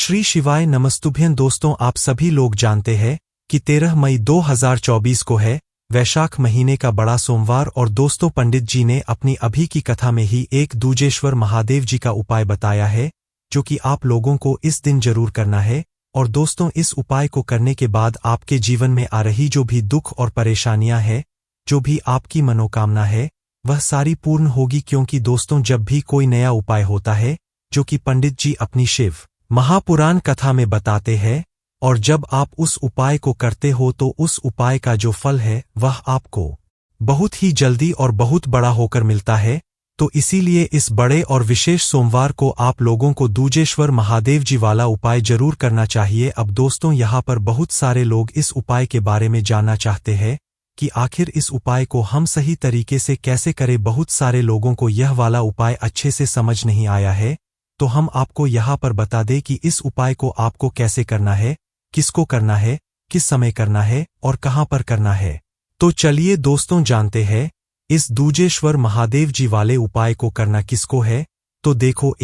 श्री शिवाय नमस्तुभ्यं। दोस्तों, आप सभी लोग जानते हैं कि 13 मई 2024 को है वैशाख महीने का बड़ा सोमवार। और दोस्तों, पंडित जी ने अपनी अभी की कथा में ही एक दूजेश्वर महादेव जी का उपाय बताया है, जो कि आप लोगों को इस दिन जरूर करना है। और दोस्तों, इस उपाय को करने के बाद आपके जीवन में आ रही जो भी दुख और परेशानियां हैं, जो भी आपकी मनोकामना है, वह सारी पूर्ण होगी। क्योंकि दोस्तों, जब भी कोई नया उपाय होता है जो कि पंडित जी अपनी शिव महापुराण कथा में बताते हैं, और जब आप उस उपाय को करते हो तो उस उपाय का जो फल है वह आपको बहुत ही जल्दी और बहुत बड़ा होकर मिलता है। तो इसीलिए इस बड़े और विशेष सोमवार को आप लोगों को दूजेश्वर महादेव जी वाला उपाय जरूर करना चाहिए। अब दोस्तों, यहाँ पर बहुत सारे लोग इस उपाय के बारे में जानना चाहते हैं कि आखिर इस उपाय को हम सही तरीके से कैसे करें। बहुत सारे लोगों को यह वाला उपाय अच्छे से समझ नहीं आया है, तो हम आपको यहाँ पर बता दें कि इस उपाय को आपको कैसे करना है, किसको करना है, किस समय करना है और कहाँ पर करना है। तो चलिए दोस्तों, जानते हैं इस दूजेश्वर महादेव जी वाले उपाय को करना किसको है। तो देखो,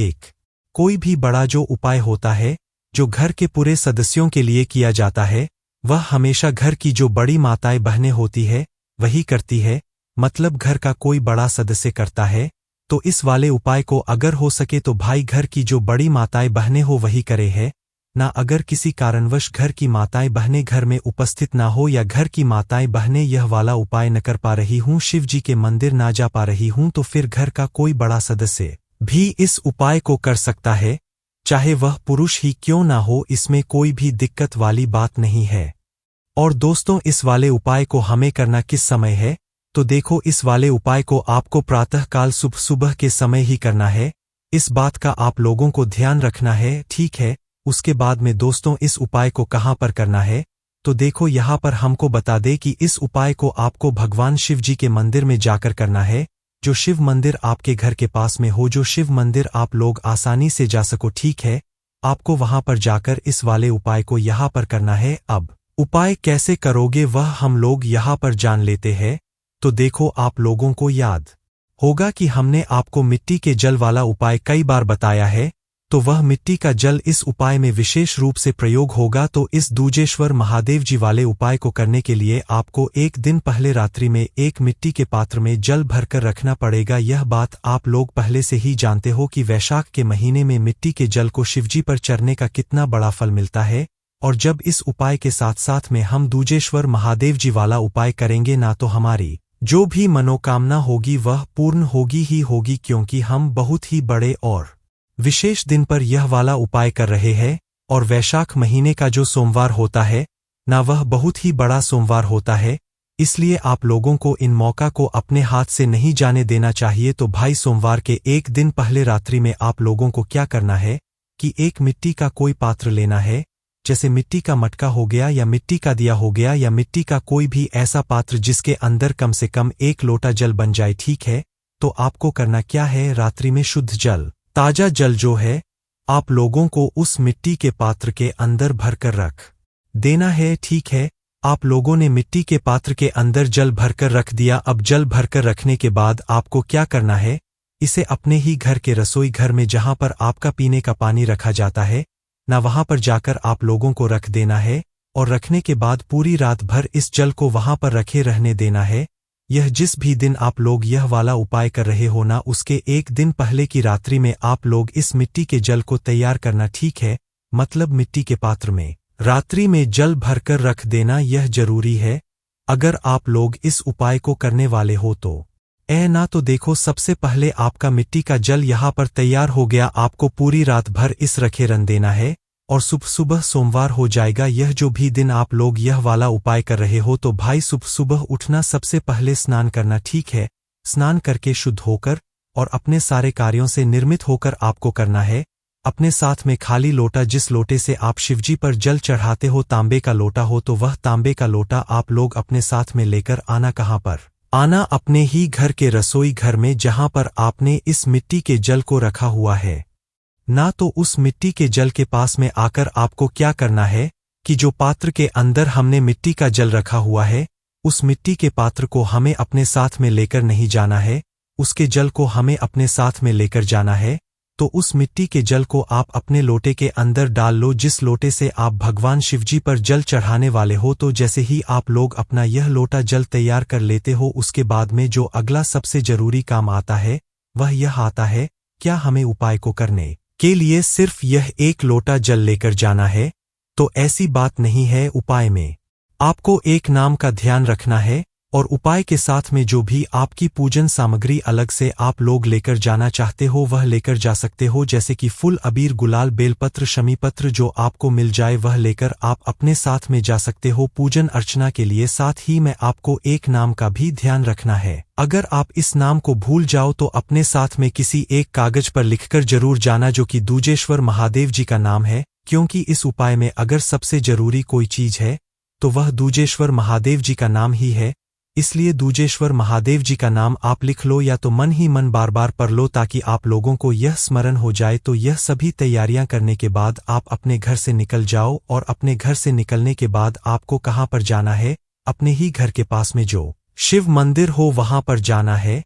कोई भी बड़ा जो उपाय होता है जो घर के पूरे सदस्यों के लिए किया जाता है, वह हमेशा घर की जो बड़ी माताएं बहनें होती है वही करती है। मतलब घर का कोई बड़ा सदस्य करता है। तो इस वाले उपाय को अगर हो सके तो भाई घर की जो बड़ी माताएं बहनें हो वही करे है ना। अगर किसी कारणवश घर की माताएं बहनें घर में उपस्थित ना हो, या घर की माताएं बहनें यह वाला उपाय न कर पा रही हूं, शिव जी के मंदिर ना जा पा रही हूं, तो फिर घर का कोई बड़ा सदस्य भी इस उपाय को कर सकता है, चाहे वह पुरुष ही क्यों ना हो। इसमें कोई भी दिक्कत वाली बात नहीं है। और दोस्तों, इस वाले उपाय को हमें करना किस समय है, तो देखो, इस वाले उपाय को आपको प्रातःकाल सुबह सुबह के समय ही करना है। इस बात का आप लोगों को ध्यान रखना है, ठीक है। उसके बाद में दोस्तों, इस उपाय को कहाँ पर करना है, तो देखो, यहाँ पर हमको बता दे कि इस उपाय को आपको भगवान शिव जी के मंदिर में जाकर करना है। जो शिव मंदिर आपके घर के पास में हो, जो शिव मंदिर आप लोग आसानी से जा सको, ठीक है, आपको वहां पर जाकर इस वाले उपाय को यहाँ पर करना है। अब उपाय कैसे करोगे वह हम लोग यहाँ पर जान लेते हैं। तो देखो, आप लोगों को याद होगा कि हमने आपको मिट्टी के जल वाला उपाय कई बार बताया है, तो वह मिट्टी का जल इस उपाय में विशेष रूप से प्रयोग होगा। तो इस दूजेश्वर महादेव जी वाले उपाय को करने के लिए आपको एक दिन पहले रात्रि में एक मिट्टी के पात्र में जल भरकर रखना पड़ेगा। यह बात आप लोग पहले से ही जानते हो कि वैशाख के महीने में मिट्टी के जल को शिवजी पर चढ़ने का कितना बड़ा फल मिलता है। और जब इस उपाय के साथ साथ में हम दूजेश्वर महादेव जी वाला उपाय करेंगे ना, तो हमारी जो भी मनोकामना होगी वह पूर्ण होगी ही होगी। क्योंकि हम बहुत ही बड़े और विशेष दिन पर यह वाला उपाय कर रहे हैं, और वैशाख महीने का जो सोमवार होता है ना, वह बहुत ही बड़ा सोमवार होता है। इसलिए आप लोगों को इन मौका को अपने हाथ से नहीं जाने देना चाहिए। तो भाई, सोमवार के एक दिन पहले रात्रि में आप लोगों को क्या करना है कि एक मिट्टी का कोई पात्र लेना है, जैसे मिट्टी का मटका हो गया, या मिट्टी का दिया हो गया, या मिट्टी का कोई भी ऐसा पात्र जिसके अंदर कम से कम 1 लोटा जल बन जाए, ठीक है। तो आपको करना क्या है, रात्रि में शुद्ध जल, ताजा जल जो है, आप लोगों को उस मिट्टी के पात्र के अंदर भरकर रख देना है, ठीक है। आप लोगों ने मिट्टी के पात्र के अंदर जल भरकर रख दिया। अब जल भरकर रखने के बाद आपको क्या करना है, इसे अपने ही घर के रसोई घर में जहां पर आपका पीने का पानी रखा जाता है ना, वहां पर जाकर आप लोगों को रख देना है। और रखने के बाद पूरी रात भर इस जल को वहां पर रखे रहने देना है। यह जिस भी दिन आप लोग यह वाला उपाय कर रहे हो ना, उसके एक दिन पहले की रात्रि में आप लोग इस मिट्टी के जल को तैयार करना, ठीक है। मतलब मिट्टी के पात्र में रात्रि में जल भरकर रख देना, यह जरूरी है अगर आप लोग इस उपाय को करने वाले हो तो। ना तो देखो, सबसे पहले आपका मिट्टी का जल यहाँ पर तैयार हो गया। आपको पूरी रात भर इस रखे रहने देना है, और सुबह सुबह सोमवार हो जाएगा। यह जो भी दिन आप लोग यह वाला उपाय कर रहे हो, तो भाई सुबह सुबह उठना, सबसे पहले स्नान करना, ठीक है। स्नान करके शुद्ध होकर और अपने सारे कार्यों से निर्मित होकर आपको करना है। अपने साथ में खाली लोटा, जिस लोटे से आप शिवजी पर जल चढ़ाते हो, तांबे का लोटा हो तो वह तांबे का लोटा आप लोग अपने साथ में लेकर आना। कहाँ पर आना, अपने ही घर के रसोई घर में, जहां पर आपने इस मिट्टी के जल को रखा हुआ है ना। तो उस मिट्टी के जल के पास में आकर आपको क्या करना है कि जो पात्र के अंदर हमने मिट्टी का जल रखा हुआ है, उस मिट्टी के पात्र को हमें अपने साथ में लेकर नहीं जाना है, उसके जल को हमें अपने साथ में लेकर जाना है। तो उस मिट्टी के जल को आप अपने लोटे के अंदर डाल लो जिस लोटे से आप भगवान शिवजी पर जल चढ़ाने वाले हो। तो जैसे ही आप लोग अपना यह लोटा जल तैयार कर लेते हो, उसके बाद में जो अगला सबसे जरूरी काम आता है वह यह आता है, क्या हमें उपाय को करने के लिए सिर्फ यह एक लोटा जल लेकर जाना है? तो ऐसी बात नहीं है। उपाय में आपको एक नाम का ध्यान रखना है और उपाय के साथ में जो भी आपकी पूजन सामग्री अलग से आप लोग लेकर जाना चाहते हो वह लेकर जा सकते हो, जैसे कि फूल, अबीर, गुलाल, बेलपत्र, शमीपत्र जो आपको मिल जाए वह लेकर आप अपने साथ में जा सकते हो पूजन अर्चना के लिए। साथ ही में आपको एक नाम का भी ध्यान रखना है। अगर आप इस नाम को भूल जाओ तो अपने साथ में किसी एक कागज पर लिखकर जरूर जाना, जो कि दूजेश्वर महादेव जी का नाम है, क्योंकि इस उपाय में अगर सबसे जरूरी कोई चीज है तो वह दूजेश्वर महादेव जी का नाम ही है। इसलिए दूजेश्वर महादेव जी का नाम आप लिख लो या तो मन ही मन बार बार पढ़ लो, ताकि आप लोगों को यह स्मरण हो जाए। तो यह सभी तैयारियां करने के बाद आप अपने घर से निकल जाओ, और अपने घर से निकलने के बाद आपको कहां पर जाना है? अपने ही घर के पास में जो शिव मंदिर हो वहां पर जाना है।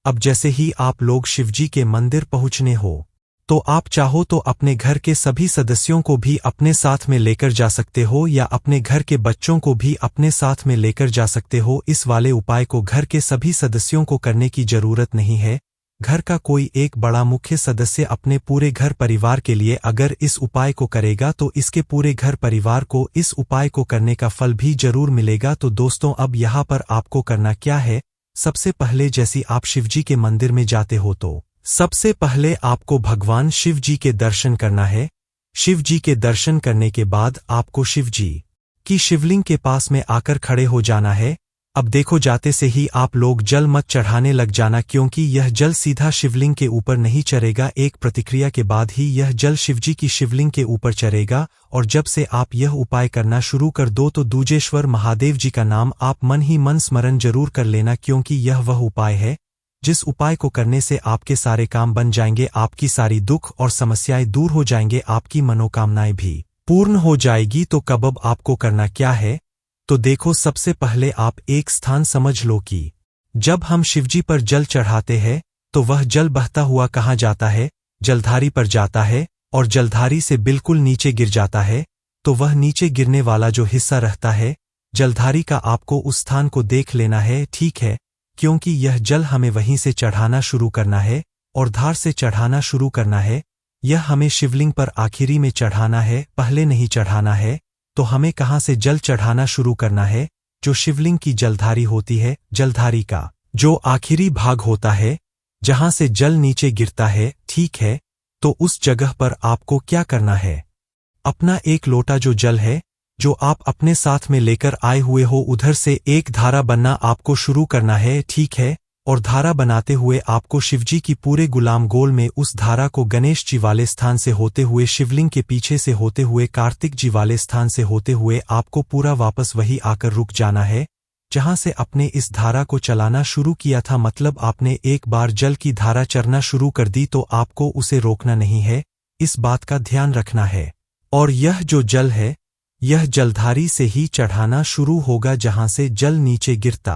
अब जैसे ही आप लोग शिवजी के मंदिर पहुंचने हो तो आप चाहो तो अपने घर के सभी सदस्यों को भी अपने साथ में लेकर जा सकते हो, या अपने घर के बच्चों को भी अपने साथ में लेकर जा सकते हो। इस वाले उपाय को घर के सभी सदस्यों को करने की जरूरत नहीं है। घर का कोई एक बड़ा मुख्य सदस्य अपने पूरे घर परिवार के लिए अगर इस उपाय को करेगा तो इसके पूरे घर परिवार को इस उपाय को करने का फल भी जरूर मिलेगा। तो दोस्तों, अब यहाँ पर आपको करना क्या है? सबसे पहले जैसे आप शिवजी के मंदिर में जाते हो तो सबसे पहले आपको भगवान शिव जी के दर्शन करना है। शिव जी के दर्शन करने के बाद आपको शिव जी की शिवलिंग के पास में आकर खड़े हो जाना है। अब देखो, जाते से ही आप लोग जल मत चढ़ाने लग जाना, क्योंकि यह जल सीधा शिवलिंग के ऊपर नहीं चढ़ेगा। एक प्रतिक्रिया के बाद ही यह जल शिवजी की शिवलिंग के ऊपर चढ़ेगा। और जब से आप यह उपाय करना शुरू कर दो तो दूजेश्वर महादेव जी का नाम आप मन ही मन स्मरण जरूर कर लेना, क्योंकि यह वह उपाय है जिस उपाय को करने से आपके सारे काम बन जाएंगे, आपकी सारी दुख और समस्याएं दूर हो जाएंगे, आपकी मनोकामनाएं भी पूर्ण हो जाएगी। तो कब आपको करना क्या है? तो देखो, सबसे पहले आप एक स्थान समझ लो कि जब हम शिवजी पर जल चढ़ाते हैं तो वह जल बहता हुआ कहाँ जाता है? जलधारी पर जाता है, और जलधारी से बिल्कुल नीचे गिर जाता है। तो वह नीचे गिरने वाला जो हिस्सा रहता है जलधारी का, आपको उस स्थान को देख लेना है, ठीक है? क्योंकि यह जल हमें वहीं से चढ़ाना शुरू करना है और धार से चढ़ाना शुरू करना है। यह हमें शिवलिंग पर आखिरी में चढ़ाना है, पहले नहीं चढ़ाना है। तो हमें कहाँ से जल चढ़ाना शुरू करना है? जो शिवलिंग की जलधारी होती है, जलधारी का जो आखिरी भाग होता है जहां से जल नीचे गिरता है, ठीक है? तो उस जगह पर आपको क्या करना है? अपना एक लोटा जो जल है जो आप अपने साथ में लेकर आए हुए हो, उधर से एक धारा बनना आपको शुरू करना है, ठीक है? और धारा बनाते हुए आपको शिवजी की पूरे गुलाम गोल में उस धारा को गणेश जी वाले स्थान से होते हुए, शिवलिंग के पीछे से होते हुए, कार्तिक जी वाले स्थान से होते हुए आपको पूरा वापस वही आकर रुक जाना है जहां से आपने इस धारा को चलाना शुरू किया था। मतलब आपने एक बार जल की धारा चरना शुरू कर दी तो आपको उसे रोकना नहीं है, इस बात का ध्यान रखना है। और यह जो जल है यह जलधारी से ही चढ़ाना शुरू होगा जहां से जल नीचे गिरता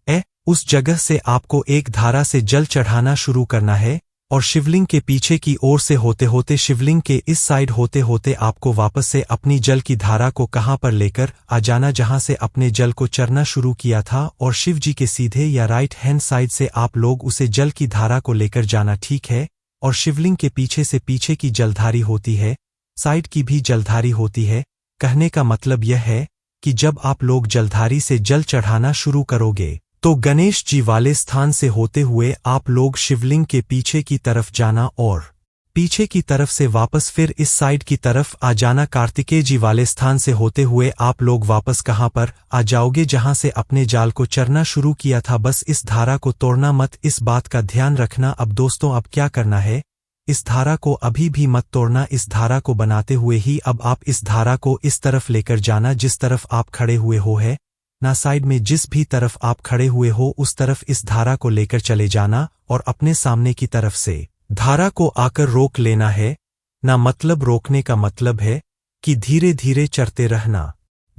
है। उस जगह से आपको एक धारा से जल चढ़ाना शुरू करना है, और शिवलिंग के पीछे की ओर से होते होते, शिवलिंग के इस साइड होते होते आपको वापस से अपनी जल की धारा को कहां पर लेकर आ जाना, जहां से अपने जल को चरना शुरू किया था। और शिव जी के सीधे या राइट हैंड साइड से आप लोग उसे जल की धारा को लेकर जाना, ठीक है? और शिवलिंग के पीछे से पीछे की जलधारी होती है, साइड की भी जलधारी होती है। कहने का मतलब यह है कि जब आप लोग जलधारी से जल चढ़ाना शुरू करोगे तो गणेश जी वाले स्थान से होते हुए आप लोग शिवलिंग के पीछे की तरफ जाना, और पीछे की तरफ से वापस फिर इस साइड की तरफ आ जाना। कार्तिकेय जी वाले स्थान से होते हुए आप लोग वापस कहां पर आ जाओगे? जहां से अपने जाल को चरना शुरू किया था। बस इस धारा को तोड़ना मत, इस बात का ध्यान रखना। अब दोस्तों, अब क्या करना है? इस धारा को अभी भी मत तोड़ना। इस धारा को बनाते हुए ही अब आप इस धारा को इस तरफ लेकर जाना जिस तरफ आप खड़े हुए हो, है ना? साइड में जिस भी तरफ आप खड़े हुए हो उस तरफ इस धारा को लेकर चले जाना, और अपने सामने की तरफ से धारा को आकर रोक लेना है ना। मतलब रोकने का मतलब है कि धीरे धीरे चढ़ते रहना।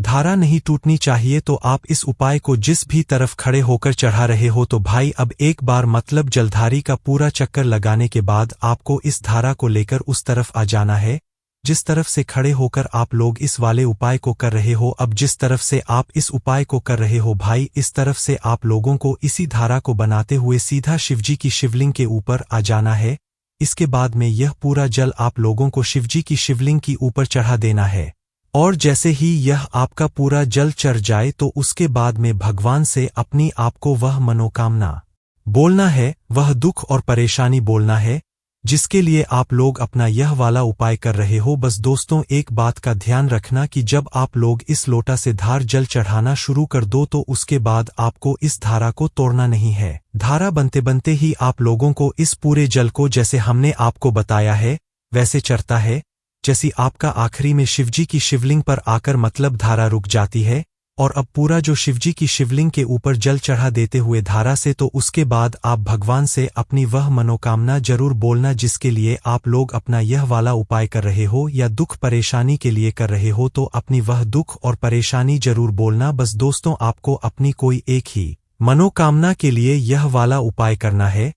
धारा नहीं टूटनी चाहिए तो आप इस उपाय को जिस भी तरफ खड़े होकर चढ़ा रहे हो तो भाई अब एक बार मतलब जलधारी का पूरा चक्कर लगाने के बाद आपको इस धारा को लेकर उस तरफ आ जाना है जिस तरफ से खड़े होकर आप लोग इस वाले उपाय को कर रहे हो। अब जिस तरफ से आप इस उपाय को कर रहे हो भाई इस तरफ से आप लोगों को इसी धारा को बनाते हुए सीधा शिवजी की शिवलिंग के ऊपर आ जाना है। इसके बाद में यह पूरा जल आप लोगों को शिवजी की शिवलिंग की ऊपर चढ़ा देना है और जैसे ही यह आपका पूरा जल चढ़ जाए तो उसके बाद में भगवान से अपनी आपको वह मनोकामना बोलना है, वह दुख और परेशानी बोलना है जिसके लिए आप लोग अपना यह वाला उपाय कर रहे हो। बस दोस्तों एक बात का ध्यान रखना कि जब आप लोग इस लोटा से धार जल चढ़ाना शुरू कर दो तो उसके बाद आपको इस धारा को तोड़ना नहीं है। धारा बनते बनते ही आप लोगों को इस पूरे जल को जैसे हमने आपको बताया है वैसे चढ़ता है। जैसी आपका आखिरी में शिवजी की शिवलिंग पर आकर मतलब धारा रुक जाती है और अब पूरा जो शिवजी की शिवलिंग के ऊपर जल चढ़ा देते हुए धारा से तो उसके बाद आप भगवान से अपनी वह मनोकामना जरूर बोलना जिसके लिए आप लोग अपना यह वाला उपाय कर रहे हो या दुख परेशानी के लिए कर रहे हो तो अपनी वह दुख और परेशानी जरूर बोलना। बस दोस्तों आपको अपनी कोई एक ही मनोकामना के लिए यह वाला उपाय करना है,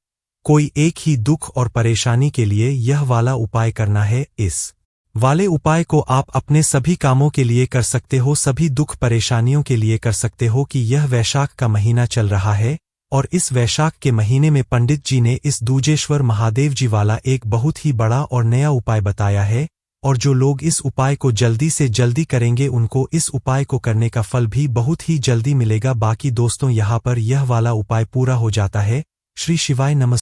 कोई एक ही दुख और परेशानी के लिए यह वाला उपाय करना है। इस वाले उपाय को आप अपने सभी कामों के लिए कर सकते हो, सभी दुख परेशानियों के लिए कर सकते हो कि यह वैशाख का महीना चल रहा है और इस वैशाख के महीने में पंडित जी ने इस दूजेश्वर महादेव जी वाला एक बहुत ही बड़ा और नया उपाय बताया है और जो लोग इस उपाय को जल्दी से जल्दी करेंगे उनको इस उपाय को करने का फल भी बहुत ही जल्दी मिलेगा। बाकी दोस्तों यहाँ पर यह वाला उपाय पूरा हो जाता है। श्री शिवाय नमस्ते।